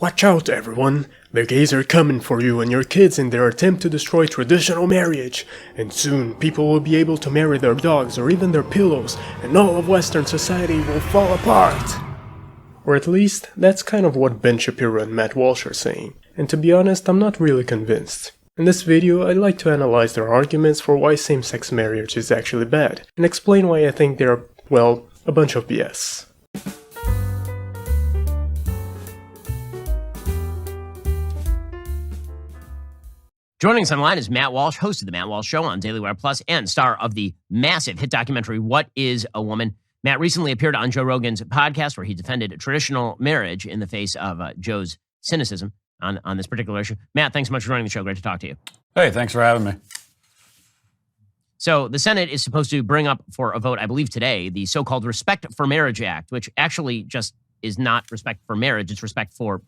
Watch out, everyone! The gays are coming for you and your kids in their attempt to destroy traditional marriage. And soon, people will be able to marry their dogs or even their pillows, and all of Western society will fall apart. Or at least, that's kind of what Ben Shapiro and Matt Walsh are saying. And to be honest, I'm not really convinced. In this video, I'd like to analyze their arguments for why same-sex marriage is actually bad, and explain why I think they're, well, a bunch of BS. Joining us online is Matt Walsh, host of The Matt Walsh Show on Daily Wire Plus and star of the massive hit documentary, What is a Woman? Matt recently appeared on Joe Rogan's podcast where he defended traditional marriage in the face of Joe's cynicism on this particular issue. Matt, thanks so much for joining the show. Great to talk to you. Hey, thanks for having me. So the Senate is supposed to bring up for a vote, I believe today, the so-called Respect for Marriage Act, which actually just is not respect for marriage. It's respect for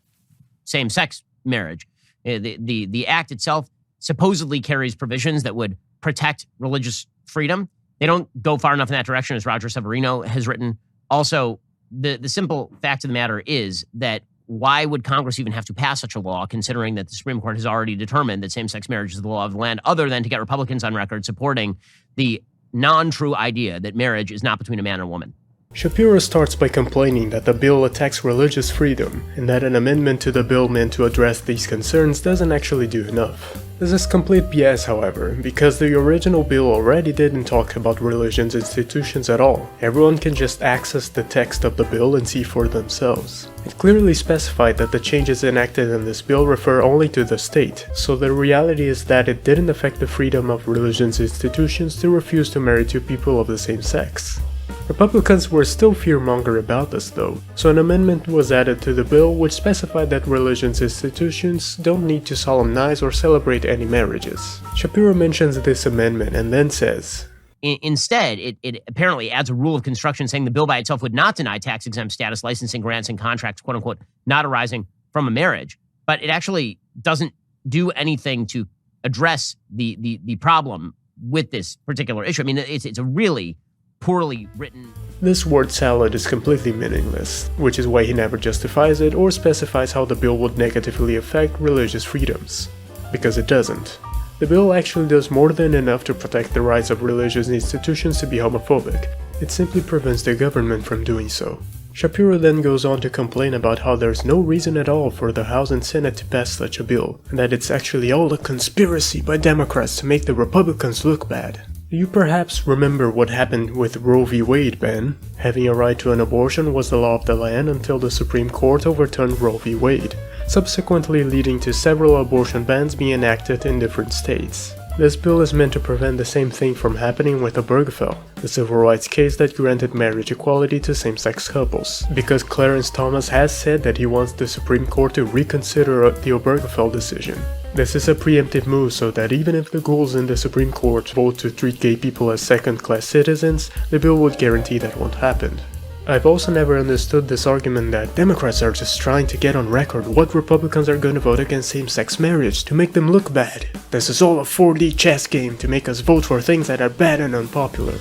same-sex marriage. The act itself supposedly carries provisions that would protect religious freedom. They don't go far enough in that direction, as Roger Severino has written. Also, the simple fact of the matter is that why would Congress even have to pass such a law, considering that the Supreme Court has already determined that same-sex marriage is the law of the land, other than to get Republicans on record supporting the non-true idea that marriage is not between a man and a woman? Shapiro starts by complaining that the bill attacks religious freedom, and that an amendment to the bill meant to address these concerns doesn't actually do enough. This is complete BS, however, because the original bill already didn't talk about religion's institutions at all. Everyone can just access the text of the bill and see for themselves. It clearly specified that the changes enacted in this bill refer only to the state, so the reality is that it didn't affect the freedom of religion's institutions to refuse to marry two people of the same sex. Republicans were still fearmonger about this though, so an amendment was added to the bill which specified that religion's institutions don't need to solemnize or celebrate any marriages. Shapiro mentions this amendment and then says, Instead, it apparently adds a rule of construction saying the bill by itself would not deny tax-exempt status, licensing grants, and contracts, quote-unquote, not arising from a marriage. But it actually doesn't do anything to address the problem with this particular issue. I mean, it's a really poorly written. This word salad is completely meaningless, which is why he never justifies it or specifies how the bill would negatively affect religious freedoms. Because it doesn't. The bill actually does more than enough to protect the rights of religious institutions to be homophobic. It simply prevents the government from doing so. Shapiro then goes on to complain about how there's no reason at all for the House and Senate to pass such a bill, and that it's actually all a conspiracy by Democrats to make the Republicans look bad. You perhaps remember what happened with Roe v. Wade, Ben. Having a right to an abortion was the law of the land until the Supreme Court overturned Roe v. Wade, subsequently leading to several abortion bans being enacted in different states. This bill is meant to prevent the same thing from happening with Obergefell, the civil rights case that granted marriage equality to same-sex couples, because Clarence Thomas has said that he wants the Supreme Court to reconsider the Obergefell decision. This is a preemptive move so that even if the ghouls in the Supreme Court vote to treat gay people as second-class citizens, the bill would guarantee that won't happen. I've also never understood this argument that Democrats are just trying to get on record what Republicans are going to vote against same-sex marriage to make them look bad. This is all a 4D chess game to make us vote for things that are bad and unpopular.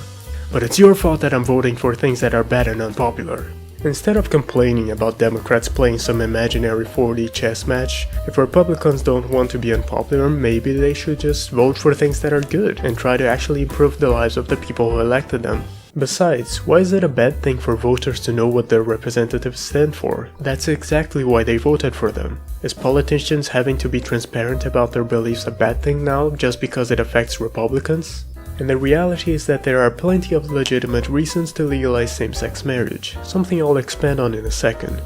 But it's your fault that I'm voting for things that are bad and unpopular. Instead of complaining about Democrats playing some imaginary 4D chess match, if Republicans don't want to be unpopular, maybe they should just vote for things that are good and try to actually improve the lives of the people who elected them. Besides, why is it a bad thing for voters to know what their representatives stand for? That's exactly why they voted for them. Is politicians having to be transparent about their beliefs a bad thing now just because it affects Republicans? And the reality is that there are plenty of legitimate reasons to legalize same-sex marriage, something I'll expand on in a second.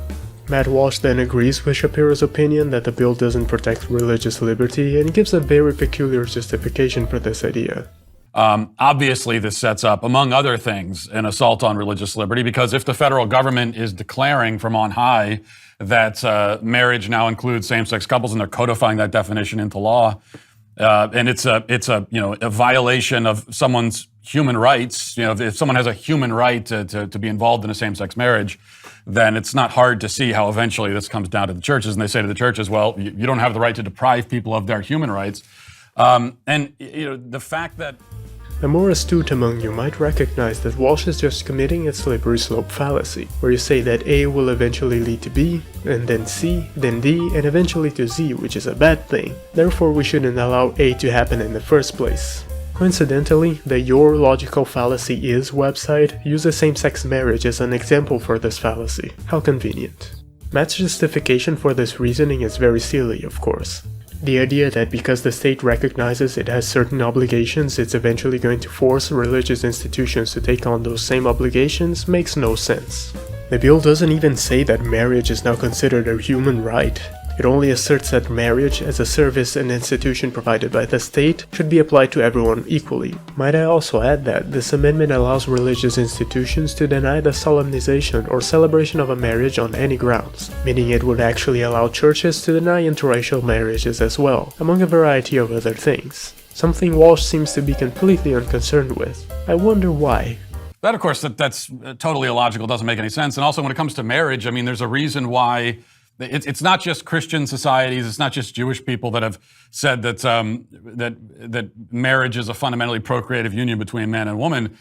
Matt Walsh then agrees with Shapiro's opinion that the bill doesn't protect religious liberty and gives a very peculiar justification for this idea. Obviously, this sets up, among other things, an assault on religious liberty, because if the federal government is declaring from on high that marriage now includes same-sex couples and they're codifying that definition into law, and it's a violation of someone's human rights. If someone has a human right to be involved in a same-sex marriage, then it's not hard to see how eventually this comes down to the churches, and they say to the churches, well, you don't have the right to deprive people of their human rights. The fact that The more astute among you might recognize that Walsh is just committing a slippery slope fallacy, where you say that A will eventually lead to B, and then C, then D, and eventually to Z, which is a bad thing. Therefore, we shouldn't allow A to happen in the first place. Coincidentally, the Your Logical Fallacy Is website uses same-sex marriage as an example for this fallacy. How convenient. Matt's justification for this reasoning is very silly, of course. The idea that because the state recognizes it has certain obligations, it's eventually going to force religious institutions to take on those same obligations makes no sense. The bill doesn't even say that marriage is now considered a human right. It only asserts that marriage, as a service and institution provided by the state, should be applied to everyone equally. Might I also add that this amendment allows religious institutions to deny the solemnization or celebration of a marriage on any grounds, meaning it would actually allow churches to deny interracial marriages as well, among a variety of other things. Something Walsh seems to be completely unconcerned with. I wonder why. That, of course, that's totally illogical, doesn't make any sense. And also when it comes to marriage, I mean, there's a reason why it's not just Christian societies, it's not just Jewish people that have said that that marriage is a fundamentally procreative union between man and woman.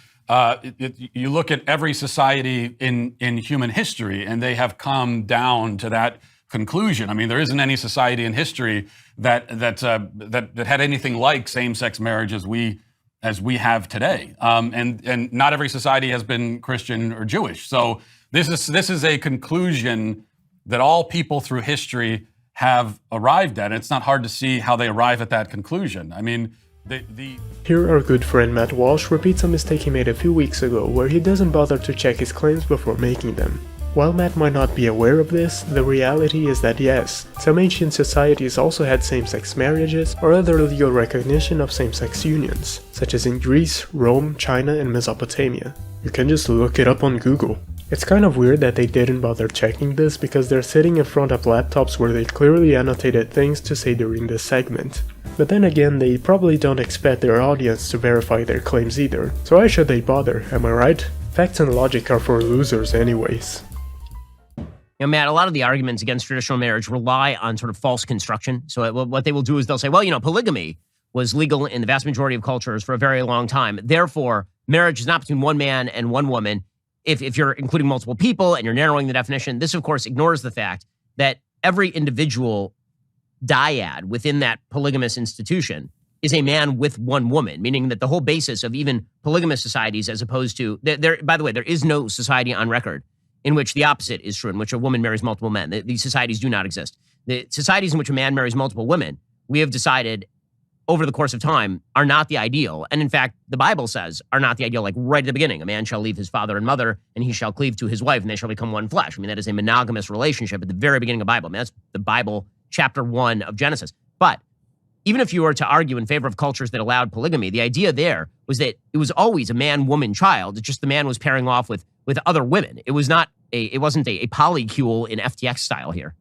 You look at every society in human history, and they have come down to that conclusion. I mean, there isn't any society in history that had anything like same-sex marriage as we have today. And not every society has been Christian or Jewish. So this is a conclusion that all people through history have arrived at. And it's not hard to see how they arrive at that conclusion. I mean, Here our good friend Matt Walsh repeats a mistake he made a few weeks ago, where he doesn't bother to check his claims before making them. While Matt might not be aware of this, the reality is that yes, some ancient societies also had same-sex marriages or other legal recognition of same-sex unions, such as in Greece, Rome, China, and Mesopotamia. You can just look it up on Google. It's kind of weird that they didn't bother checking this because they're sitting in front of laptops where they clearly annotated things to say during this segment. But then again, they probably don't expect their audience to verify their claims either, so why should they bother, am I right? Facts and logic are for losers anyways. Matt, a lot of the arguments against traditional marriage rely on sort of false construction. So what they will do is they'll say, well, polygamy was legal in the vast majority of cultures for a very long time. Therefore, marriage is not between one man and one woman. If you're including multiple people and you're narrowing the definition, this, of course, ignores the fact that every individual dyad within that polygamous institution is a man with one woman, meaning that the whole basis of even polygamous societies, as opposed to, by the way, there is no society on record in which the opposite is true, in which a woman marries multiple men. These societies do not exist. The societies in which a man marries multiple women, we have decided over the course of time, are not the ideal. And in fact, the Bible says are not the ideal, like right at the beginning. A man shall leave his father and mother, and he shall cleave to his wife, and they shall become one flesh. I mean, that is a monogamous relationship at the very beginning of the Bible. I mean, that's the Bible, chapter 1 of Genesis. But even if you were to argue in favor of cultures that allowed polygamy, the idea there was that it was always a man-woman child. It's just the man was pairing off with other women. It wasn't a polycule in FTX style here.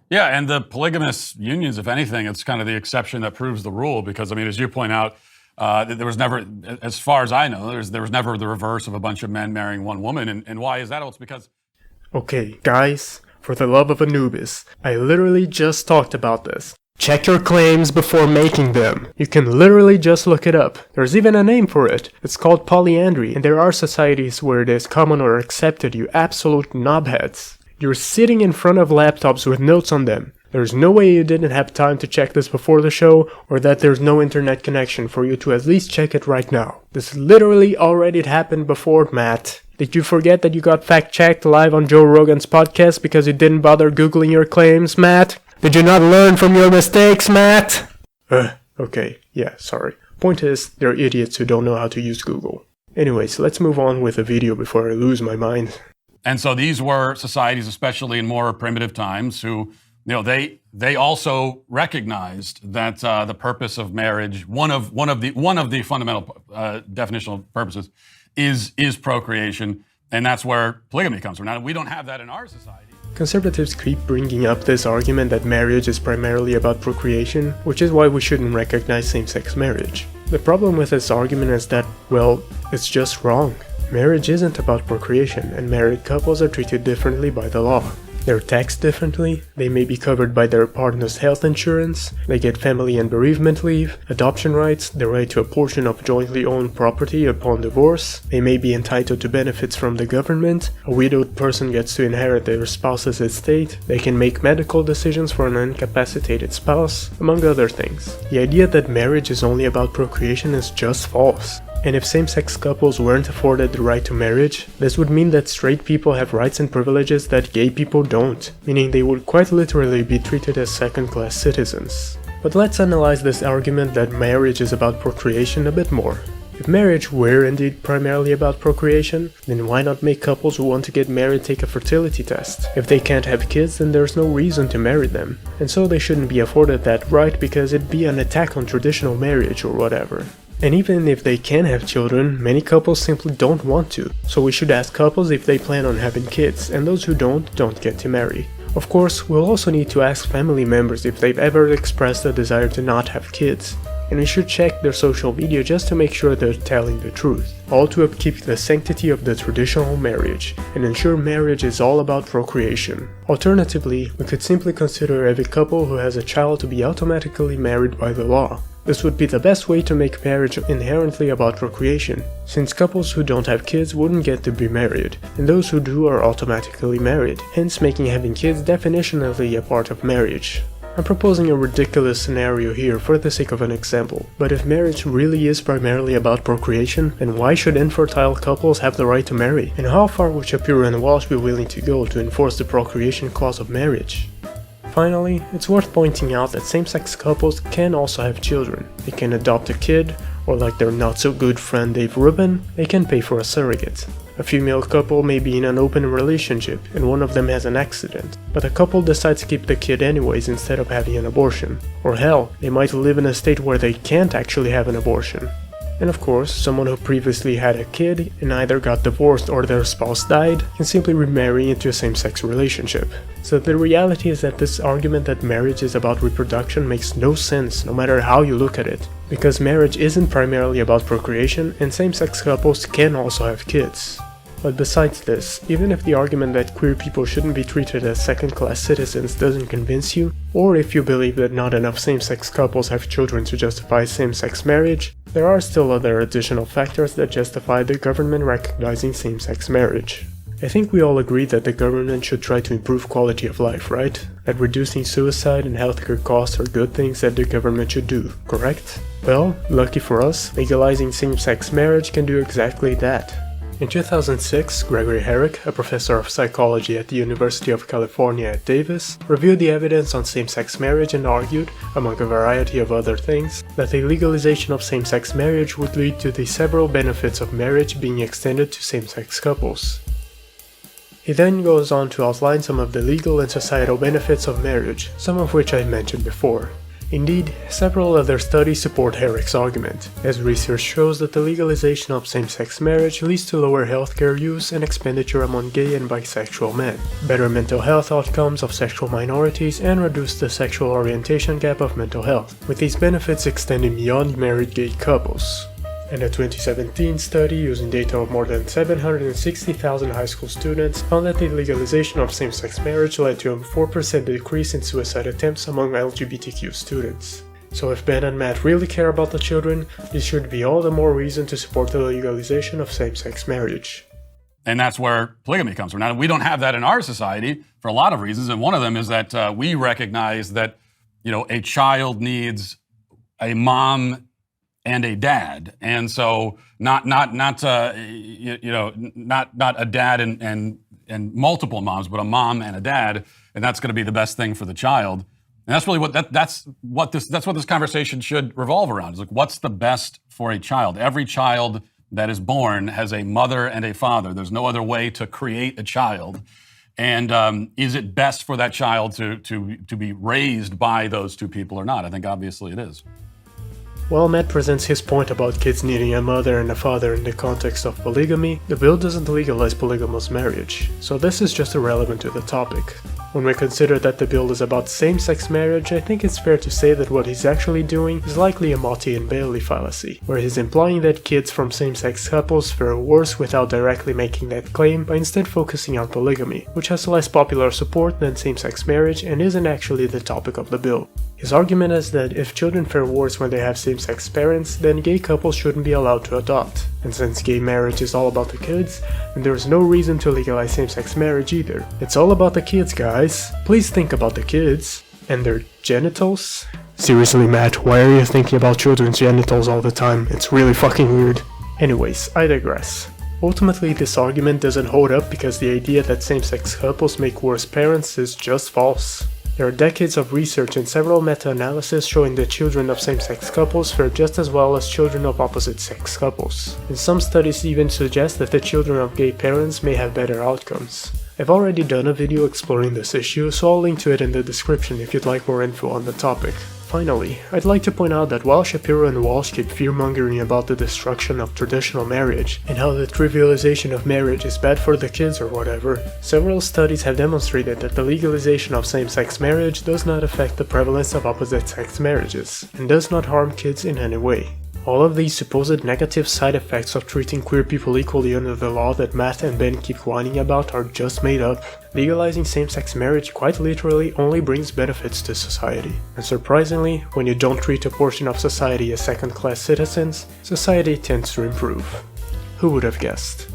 Yeah, and the polygamous unions, if anything, it's kind of the exception that proves the rule, because, I mean, as you point out, there was never, as far as I know, there was never the reverse of a bunch of men marrying one woman. And why is that? Well, it's because... Okay, guys, for the love of Anubis, I literally just talked about this. Check your claims before making them. You can literally just look it up. There's even a name for it. It's called Polyandry, and there are societies where it is common or accepted, you absolute knobheads. You're sitting in front of laptops with notes on them. There's no way you didn't have time to check this before the show, or that there's no internet connection for you to at least check it right now. This literally already happened before, Matt. Did you forget that you got fact-checked live on Joe Rogan's podcast because you didn't bother Googling your claims, Matt? Did you not learn from your mistakes, Matt? Okay, yeah, sorry. Point is, they're idiots who don't know how to use Google. Anyways, let's move on with the video before I lose my mind. And so these were societies, especially in more primitive times, who, they also recognized that the purpose of marriage, one of the fundamental definitional purposes, is procreation, and that's where polygamy comes from. Now, we don't have that in our society. Conservatives keep bringing up this argument that marriage is primarily about procreation, which is why we shouldn't recognize same-sex marriage. The problem with this argument is that, well, it's just wrong. Marriage isn't about procreation, and married couples are treated differently by the law. They're taxed differently, they may be covered by their partner's health insurance, they get family and bereavement leave, adoption rights, the right to a portion of jointly owned property upon divorce, they may be entitled to benefits from the government, a widowed person gets to inherit their spouse's estate, they can make medical decisions for an incapacitated spouse, among other things. The idea that marriage is only about procreation is just false. And if same-sex couples weren't afforded the right to marriage, this would mean that straight people have rights and privileges that gay people don't, meaning they would quite literally be treated as second-class citizens. But let's analyze this argument that marriage is about procreation a bit more. If marriage were indeed primarily about procreation, then why not make couples who want to get married take a fertility test? If they can't have kids, then there's no reason to marry them. And so they shouldn't be afforded that right because it'd be an attack on traditional marriage or whatever. And even if they can have children, many couples simply don't want to, so we should ask couples if they plan on having kids, and those who don't get to marry. Of course, we'll also need to ask family members if they've ever expressed a desire to not have kids, and we should check their social media just to make sure they're telling the truth, all to upkeep the sanctity of the traditional marriage, and ensure marriage is all about procreation. Alternatively, we could simply consider every couple who has a child to be automatically married by the law. This would be the best way to make marriage inherently about procreation, since couples who don't have kids wouldn't get to be married, and those who do are automatically married, hence making having kids definitionally a part of marriage. I'm proposing a ridiculous scenario here for the sake of an example, but if marriage really is primarily about procreation, then why should infertile couples have the right to marry? And how far would Shapiro and Walsh be willing to go to enforce the procreation clause of marriage? Finally, it's worth pointing out that same-sex couples can also have children. They can adopt a kid, or like their not-so-good friend Dave Rubin, they can pay for a surrogate. A female couple may be in an open relationship and one of them has an accident, but the couple decides to keep the kid anyways instead of having an abortion. Or hell, they might live in a state where they can't actually have an abortion. And of course, someone who previously had a kid and either got divorced or their spouse died can simply remarry into a same-sex relationship. So the reality is that this argument that marriage is about reproduction makes no sense no matter how you look at it, because marriage isn't primarily about procreation and same-sex couples can also have kids. But besides this, even if the argument that queer people shouldn't be treated as second-class citizens doesn't convince you, or if you believe that not enough same-sex couples have children to justify same-sex marriage, there are still other additional factors that justify the government recognizing same-sex marriage. I think we all agree that the government should try to improve quality of life, right? That reducing suicide and healthcare costs are good things that the government should do, correct? Well, lucky for us, legalizing same-sex marriage can do exactly that. In 2006, Gregory Herrick, a professor of psychology at the University of California at Davis, reviewed the evidence on same-sex marriage and argued, among a variety of other things, that the legalization of same-sex marriage would lead to the several benefits of marriage being extended to same-sex couples. He then goes on to outline some of the legal and societal benefits of marriage, some of which I mentioned before. Indeed, several other studies support Herrick's argument, as research shows that the legalization of same-sex marriage leads to lower healthcare use and expenditure among gay and bisexual men, better mental health outcomes of sexual minorities, and reduce the sexual orientation gap of mental health, with these benefits extending beyond married gay couples. And a 2017 study using data of more than 760,000 high school students found that the legalization of same-sex marriage led to a 4% decrease in suicide attempts among LGBTQ students. So if Ben and Matt really care about the children, this should be all the more reason to support the legalization of same-sex marriage. And that's where polygamy comes from. Now, we don't have that in our society for a lot of reasons, and one of them is that we recognize that, a child needs a mom and a dad, and so not a dad and multiple moms, but a mom and a dad, and that's going to be the best thing for the child. And that's really that's what this conversation should revolve around. It's like, what's the best for a child? Every child that is born has a mother and a father. There's no other way to create a child. And is it best for that child to be raised by those two people or not? I think obviously it is. While Matt presents his point about kids needing a mother and a father in the context of polygamy, the bill doesn't legalize polygamous marriage, so this is just irrelevant to the topic. When we consider that the bill is about same-sex marriage, I think it's fair to say that what he's actually doing is likely a Motti and Bailey fallacy, where he's implying that kids from same-sex couples fare worse without directly making that claim, but instead focusing on polygamy, which has less popular support than same-sex marriage and isn't actually the topic of the bill. His argument is that if children fare worse when they have same-sex parents, then gay couples shouldn't be allowed to adopt. And since gay marriage is all about the kids, then there's no reason to legalize same-sex marriage either. It's all about the kids, guys. Please think about the kids. And their genitals? Seriously, Matt, why are you thinking about children's genitals all the time? It's really fucking weird. Anyways, I digress. Ultimately, this argument doesn't hold up because the idea that same-sex couples make worse parents is just false. There are decades of research and several meta-analyses showing that children of same-sex couples fare just as well as children of opposite-sex couples. And some studies even suggest that the children of gay parents may have better outcomes. I've already done a video exploring this issue, so I'll link to it in the description if you'd like more info on the topic. Finally, I'd like to point out that while Shapiro and Walsh keep fear-mongering about the destruction of traditional marriage and how the trivialization of marriage is bad for the kids or whatever, several studies have demonstrated that the legalization of same-sex marriage does not affect the prevalence of opposite-sex marriages and does not harm kids in any way. All of these supposed negative side effects of treating queer people equally under the law that Matt and Ben keep whining about are just made up. Legalizing same-sex marriage quite literally only brings benefits to society. And surprisingly, when you don't treat a portion of society as second-class citizens, society tends to improve. Who would have guessed?